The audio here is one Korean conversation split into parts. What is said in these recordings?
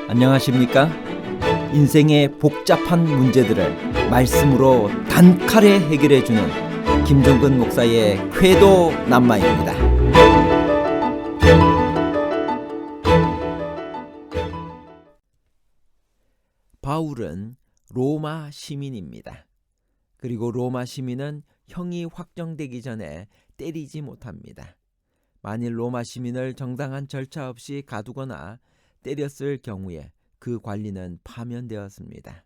안녕하십니까? 인생의 복잡한 문제들을 말씀으로 단칼에 해결해주는 김종근 목사의 쾌도 남마입니다. 바울은 로마 시민입니다. 그리고 로마 시민은 형이 확정되기 전에 때리지 못합니다. 만일 로마 시민을 정당한 절차 없이 가두거나 때렸을 경우에 그 관리는 파면되었습니다.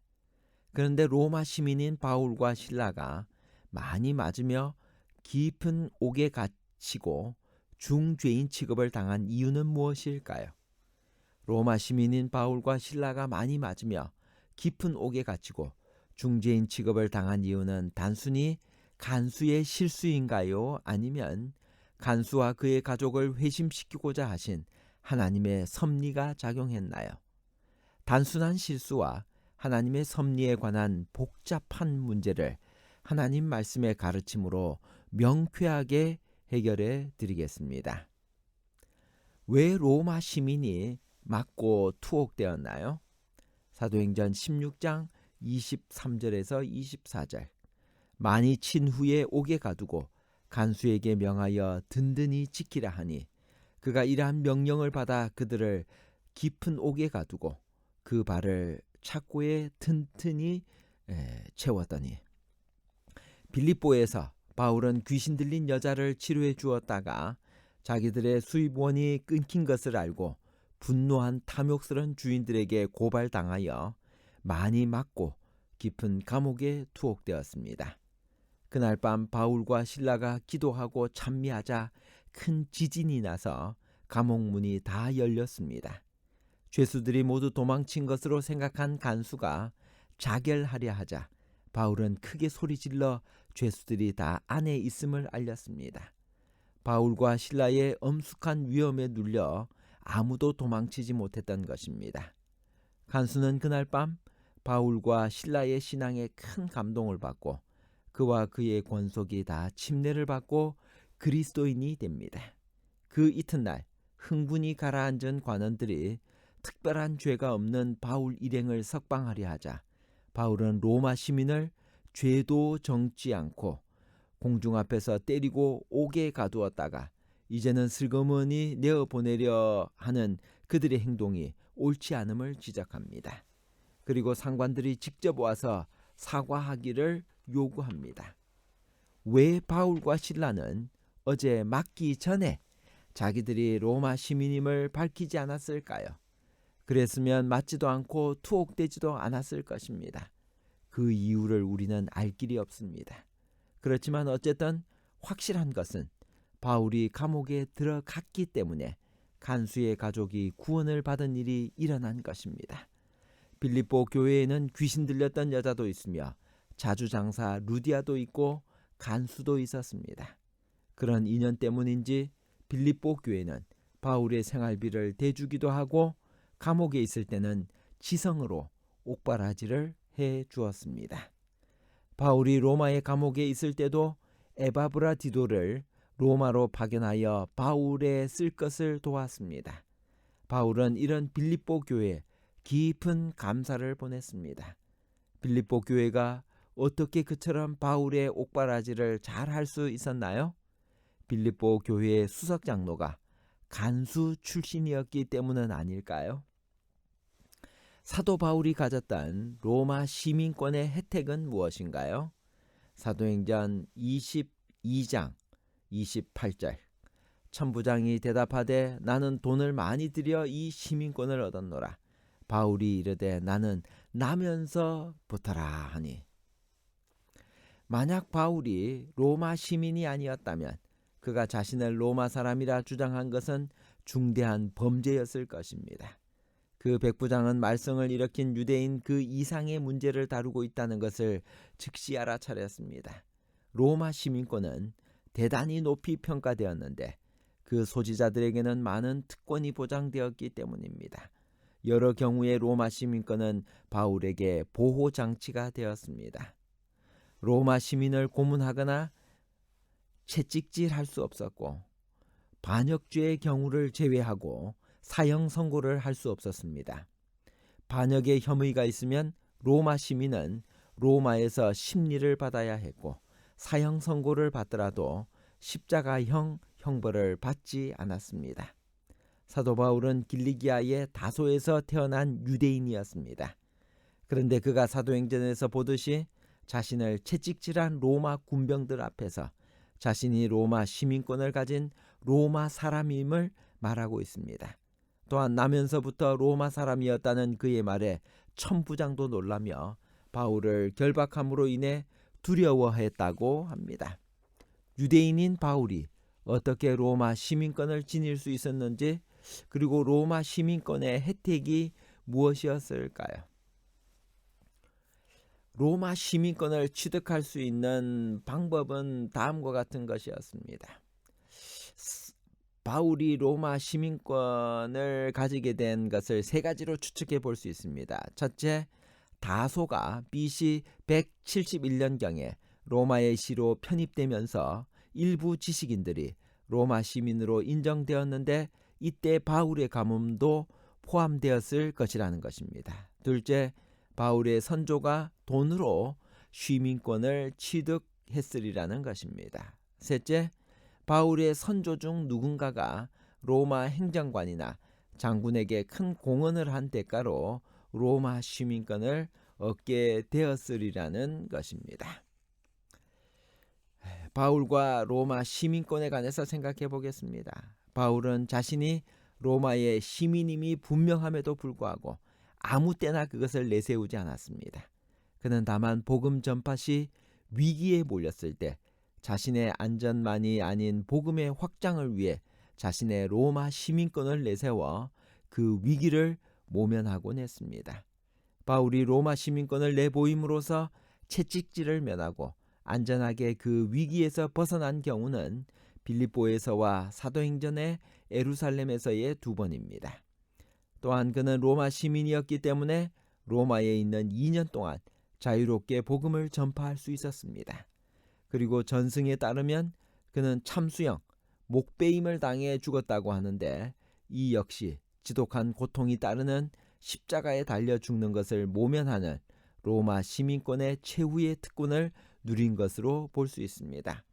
그런데 로마 시민인 바울과 실라가 많이 맞으며 깊은 옥에 갇히고 중죄인 취급을 당한 이유는 무엇일까요? 로마 시민인 바울과 실라가 많이 맞으며 깊은 옥에 갇히고 중죄인 취급을 당한 이유는 단순히 간수의 실수인가요? 아니면 간수와 그의 가족을 회심시키고자 하신 하나님의 섭리가 작용했나요? 단순한 실수와 하나님의 섭리에 관한 복잡한 문제를 하나님 말씀의 가르침으로 명쾌하게 해결해 드리겠습니다. 왜 로마 시민이 맞고 투옥되었나요? 사도행전 16장 23절에서 24절. 많이 친 후에 옥에 가두고 간수에게 명하여 든든히 지키라 하니 그가 이러한 명령을 받아 그들을 깊은 옥에 가두고 그 발을 착고에 튼튼히 채웠더니. 빌립보에서 바울은 귀신 들린 여자를 치료해 주었다가 자기들의 수입원이 끊긴 것을 알고 분노한 탐욕스러운 주인들에게 고발당하여 많이 맞고 깊은 감옥에 투옥되었습니다. 그날 밤 바울과 실라가 기도하고 찬미하자 큰 지진이 나서 감옥 문이 다 열렸습니다. 죄수들이 모두 도망친 것으로 생각한 간수가 자결하려 하자 바울은 크게 소리질러 죄수들이 다 안에 있음을 알렸습니다. 바울과 실라의 엄숙한 위험에 눌려 아무도 도망치지 못했던 것입니다. 간수는 그날 밤 바울과 실라의 신앙에 큰 감동을 받고 그와 그의 권속이 다 침례를 받고 그리스도인이 됩니다. 그 이튿날 흥분이 가라앉은 관원들이 특별한 죄가 없는 바울 일행을 석방하려 하자 바울은 로마 시민을 죄도 정지 않고 공중 앞에서 때리고 옥에 가두었다가 이제는 슬그머니 내어보내려 하는 그들의 행동이 옳지 않음을 지적합니다. 그리고 상관들이 직접 와서 사과하기를 요구합니다. 왜 바울과 실라는 어제 맞기 전에 자기들이 로마 시민임을 밝히지 않았을까요? 그랬으면 맞지도 않고 투옥되지도 않았을 것입니다. 그 이유를 우리는 알 길이 없습니다. 그렇지만 어쨌든 확실한 것은 바울이 감옥에 들어갔기 때문에 간수의 가족이 구원을 받은 일이 일어난 것입니다. 빌립보 교회에는 귀신 들렸던 여자도 있으며 자주장사 루디아도 있고 간수도 있었습니다. 그런 인연 때문인지 빌립보 교회는 바울의 생활비를 대주기도 하고 감옥에 있을 때는 지성으로 옥바라지를 해 주었습니다. 바울이 로마의 감옥에 있을 때도 에바브라 디도를 로마로 파견하여 바울에 쓸 것을 도왔습니다. 바울은 이런 빌립보 교회에 깊은 감사를 보냈습니다. 빌립보 교회가 어떻게 그처럼 바울의 옥바라지를 잘 할 수 있었나요? 빌립보 교회의 수석 장로가 간수 출신이었기 때문은 아닐까요? 사도 바울이 가졌던 로마 시민권의 혜택은 무엇인가요? 사도행전 22장 28절. 천부장이 대답하되 나는 돈을 많이 들여 이 시민권을 얻었노라. 바울이 이르되 나는 나면서 붙어라 하니. 만약 바울이 로마 시민이 아니었다면 그가 자신을 로마 사람이라 주장한 것은 중대한 범죄였을 것입니다. 그 백부장은 말썽을 일으킨 유대인 그 이상의 문제를 다루고 있다는 것을 즉시 알아차렸습니다. 로마 시민권은 대단히 높이 평가되었는데 그 소지자들에게는 많은 특권이 보장되었기 때문입니다. 여러 경우에 로마 시민권은 바울에게 보호장치가 되었습니다. 로마 시민을 고문하거나 채찍질할 수 없었고 반역죄의 경우를 제외하고 사형 선고를 할 수 없었습니다. 반역의 혐의가 있으면 로마 시민은 로마에서 심리를 받아야 했고 사형 선고를 받더라도 십자가형 형벌을 받지 않았습니다. 사도 바울은 길리기아의 다소에서 태어난 유대인이었습니다. 그런데 그가 사도행전에서 보듯이 자신을 채찍질한 로마 군병들 앞에서 자신이 로마 시민권을 가진 로마 사람임을 말하고 있습니다. 또한 나면서부터 로마 사람이었다는 그의 말에 천부장도 놀라며 바울을 결박함으로 인해 두려워했다고 합니다. 유대인인 바울이 어떻게 로마 시민권을 지닐 수 있었는지, 그리고 로마 시민권의 혜택이 무엇이었을까요? 로마 시민권을 취득할 수 있는 방법은 다음과 같은 것이었습니다. 바울이 로마 시민권을 가지게 된 것을 세 가지로 추측해 볼 수 있습니다. 첫째, 다소가 BC 171년경에 로마의 시로 편입되면서 일부 지식인들이 로마 시민으로 인정되었는데 이때 바울의 가문도 포함되었을 것이라는 것입니다. 둘째, 바울의 선조가 돈으로 시민권을 취득했으리라는 것입니다. 셋째, 바울의 선조 중 누군가가 로마 행정관이나 장군에게 큰 공헌을 한 대가로 로마 시민권을 얻게 되었으리라는 것입니다. 바울과 로마 시민권에 관해서 생각해 보겠습니다. 바울은 자신이 로마의 시민임이 분명함에도 불구하고 아무 때나 그것을 내세우지 않았습니다. 그는 다만 복음 전파 시 위기에 몰렸을 때 자신의 안전만이 아닌 복음의 확장을 위해 자신의 로마 시민권을 내세워 그 위기를 모면하곤 했습니다. 바울이 로마 시민권을 내보임으로써 채찍질을 면하고 안전하게 그 위기에서 벗어난 경우는 빌립보에서와 사도행전의 예루살렘에서의 두 번입니다. 또한 그는 로마 시민이었기 때문에 로마에 있는 2년 동안 자유롭게 복음을 전파할 수 있었습니다. 그리고 전승에 따르면 그는 참수형, 목베임을 당해 죽었다고 하는데 이 역시 지독한 고통이 따르는 십자가에 달려 죽는 것을 모면하는 로마 시민권의 최후의 특권을 누린 것으로 볼 수 있습니다.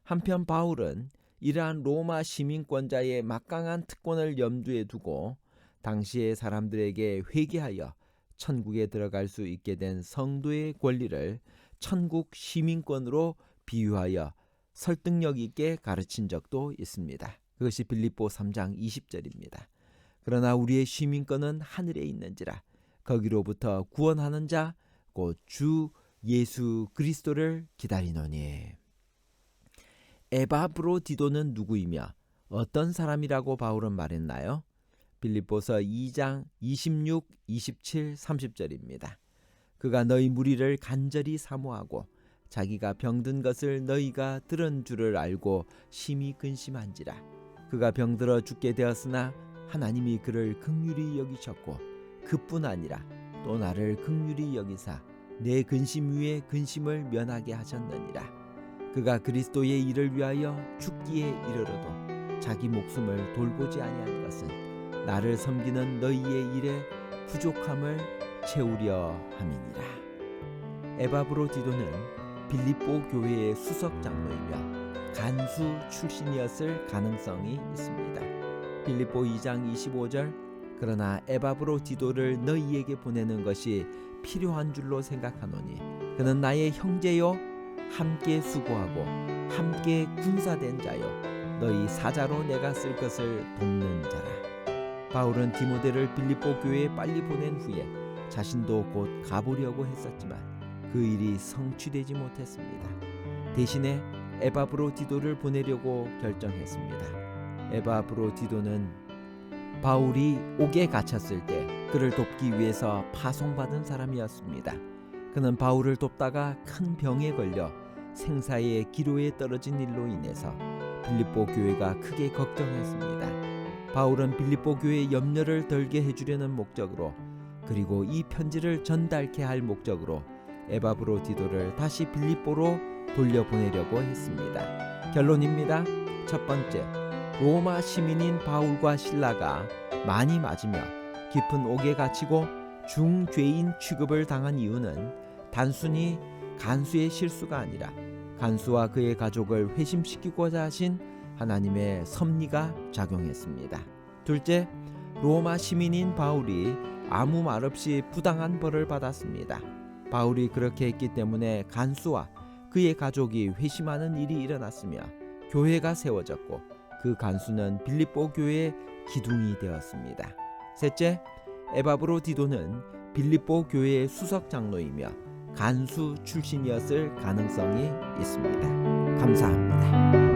한편 바울은 이러한 로마 시민권자의 막강한 특권을 염두에 두고 당시의 사람들에게 회개하여 천국에 들어갈 수 있게 된 성도의 권리를 천국 시민권으로 비유하여 설득력 있게 가르친 적도 있습니다. 그것이 빌립보 3장 20절입니다. 그러나 우리의 시민권은 하늘에 있는지라 거기로부터 구원하는 자 곧 주 예수 그리스도를 기다리노니. 에바브로디도는 누구이며 어떤 사람이라고 바울은 말했나요? 빌립보서 2장 26, 27, 30절입니다. 그가 너희 무리를 간절히 사모하고 자기가 병든 것을 너희가 들은 줄을 알고 심히 근심한지라. 그가 병들어 죽게 되었으나 하나님이 그를 긍휼히 여기셨고 그뿐 아니라 또 나를 긍휼히 여기사 내 근심 위에 근심을 면하게 하셨느니라. 그가 그리스도의 일을 위하여 죽기에 이르러도 자기 목숨을 돌보지 아니한 것은 나를 섬기는 너희의 일에 부족함을 채우려 함이니라. 에바브로디도는 빌립보 교회의 수석 장로이며 간수 출신이었을 가능성이 있습니다. 빌립보 2장 25절 그러나 에바브로디도를 너희에게 보내는 것이 필요한 줄로 생각하노니 그는 나의 형제요 함께 수고하고 함께 군사된 자요 너희 사자로 내가 쓸 것을 돕는 자라. 바울은 디모데를 빌립보 교회에 빨리 보낸 후에 자신도 곧 가보려고 했었지만 그 일이 성취되지 못했습니다. 대신에 에바브로디도를 보내려고 결정했습니다. 에바브로디도는 바울이 옥에 갇혔을 때 그를 돕기 위해서 파송받은 사람이었습니다. 그는 바울을 돕다가 큰 병에 걸려 생사의 기로에 떨어진 일로 인해서 빌립보 교회가 크게 걱정했습니다. 바울은 빌립보 교회의 염려를 덜게 해주려는 목적으로 그리고 이 편지를 전달케 할 목적으로 에바브로디도를 다시 빌립보로 돌려보내려고 했습니다. 결론입니다. 첫 번째, 로마 시민인 바울과 실라가 많이 맞으며 깊은 옥에 갇히고 중죄인 취급을 당한 이유는 단순히 간수의 실수가 아니라 간수와 그의 가족을 회심시키고자 하신 하나님의 섭리가 작용했습니다. 둘째, 로마 시민인 바울이 아무 말 없이 부당한 벌을 받았습니다. 바울이 그렇게 했기 때문에 간수와 그의 가족이 회심하는 일이 일어났으며 교회가 세워졌고 그 간수는 빌립보 교회의 기둥이 되었습니다. 셋째, 에바브로디도는 빌립보 교회의 수석 장로이며 간수 출신이었을 가능성이 있습니다. 감사합니다.